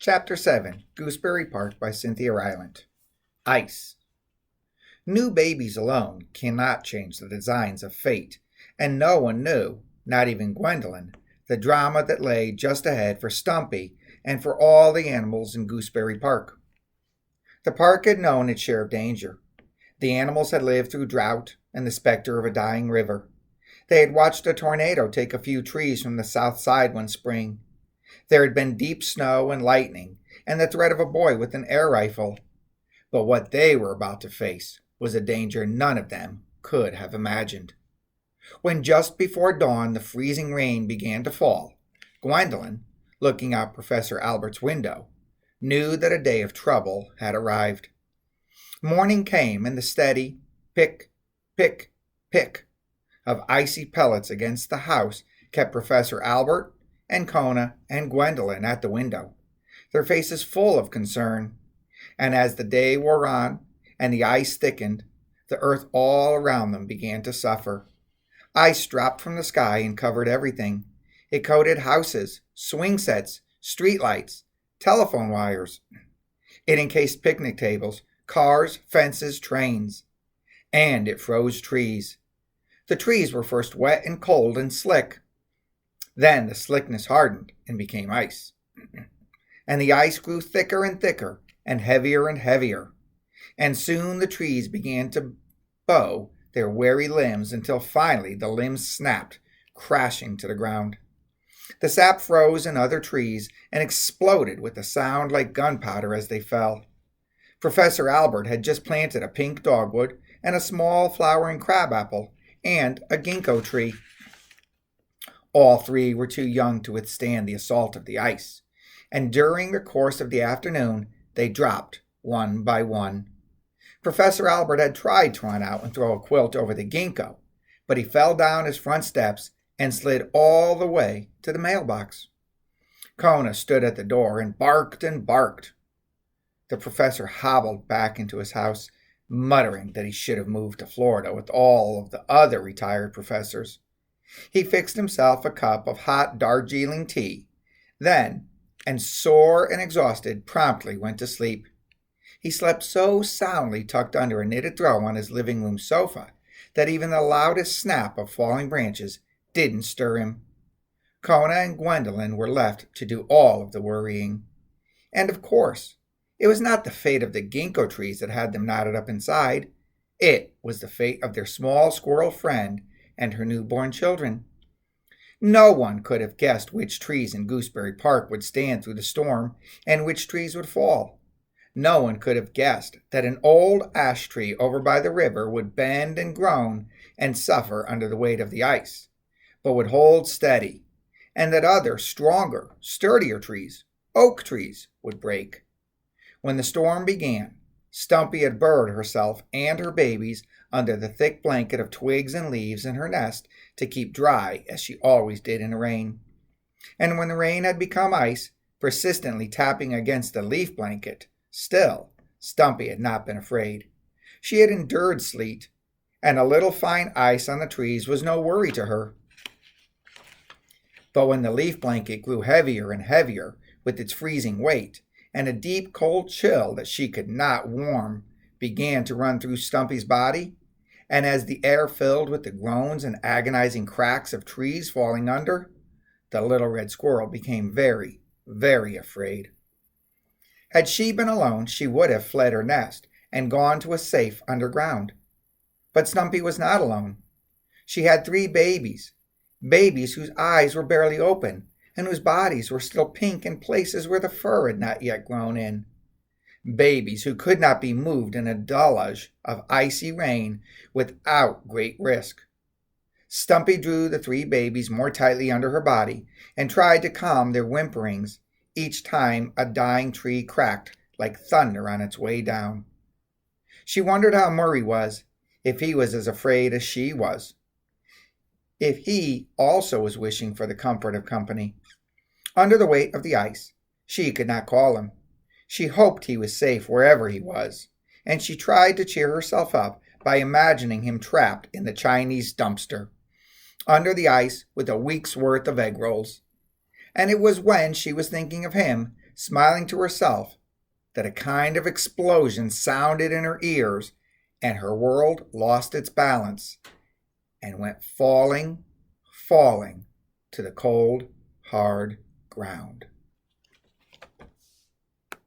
Chapter 7 Gooseberry Park by Cynthia Rylant. Ice. New babies alone cannot change the designs of fate, and no one knew, not even Gwendolyn, the drama that lay just ahead for Stumpy and for all the animals in Gooseberry Park. The park had known its share of danger. The animals had lived through drought and the specter of a dying river. They had watched a tornado take a few trees from the south side one spring. There had been deep snow and lightning, and the threat of a boy with an air rifle. But what they were about to face was a danger none of them could have imagined. When just before dawn the freezing rain began to fall, Gwendolyn, looking out Professor Albert's window, knew that a day of trouble had arrived. Morning came, and the steady pick, pick, pick of icy pellets against the house kept Professor Albert and Kona and Gwendolyn at the window, their faces full of concern. And as the day wore on and the ice thickened, the earth all around them began to suffer. Ice dropped from the sky and covered everything. It coated houses, swing sets, streetlights, telephone wires. It encased picnic tables, cars, fences, trains. And it froze trees. The trees were first wet and cold and slick. Then the slickness hardened and became ice. And the ice grew thicker and thicker and heavier. And soon the trees began to bow their weary limbs until finally the limbs snapped, crashing to the ground. The sap froze in other trees and exploded with a sound like gunpowder as they fell. Professor Albert had just planted a pink dogwood and a small flowering crabapple and a ginkgo tree. All three were too young to withstand the assault of the ice, and during the course of the afternoon they dropped one by one. Professor Albert had tried to run out and throw a quilt over the ginkgo, but he fell down his front steps and slid all the way to the mailbox. Kona stood at the door and barked and barked. The professor hobbled back into his house, muttering that he should have moved to Florida with all of the other retired professors. He fixed himself a cup of hot Darjeeling tea, then, and sore and exhausted, promptly went to sleep. He slept so soundly tucked under a knitted throw on his living room sofa that even the loudest snap of falling branches didn't stir him. Kona and Gwendolyn were left to do all of the worrying. And of course, it was not the fate of the ginkgo trees that had them knotted up inside. It was the fate of their small squirrel friend and her newborn children. No one could have guessed which trees in Gooseberry Park would stand through the storm and which trees would fall. No one could have guessed that an old ash tree over by the river would bend and groan and suffer under the weight of the ice, but would hold steady, and that other, stronger, sturdier trees, oak trees, would break. When the storm began, Stumpy had burrowed herself and her babies under the thick blanket of twigs and leaves in her nest to keep dry, as she always did in the rain. And when the rain had become ice, persistently tapping against the leaf blanket, still, Stumpy had not been afraid. She had endured sleet, and a little fine ice on the trees was no worry to her. But when the leaf blanket grew heavier and heavier with its freezing weight, and a deep cold chill that she could not warm began to run through Stumpy's body, and as the air filled with the groans and agonizing cracks of trees falling under, the little red squirrel became very, very afraid. Had she been alone, she would have fled her nest and gone to a safe underground. But Stumpy was not alone. She had 3 babies whose eyes were barely open and whose bodies were still pink in places where the fur had not yet grown in. Babies who could not be moved in a deluge of icy rain without great risk. Stumpy drew the 3 babies more tightly under her body and tried to calm their whimperings each time a dying tree cracked like thunder on its way down. She wondered how Murray was, if he was as afraid as she was, if he also was wishing for the comfort of company. Under the weight of the ice, she could not call him. She hoped he was safe wherever he was, and she tried to cheer herself up by imagining him trapped in the Chinese dumpster, under the ice with a week's worth of egg rolls. And it was when she was thinking of him smiling to herself that a kind of explosion sounded in her ears, and her world lost its balance and went falling, falling to the cold, hard ground.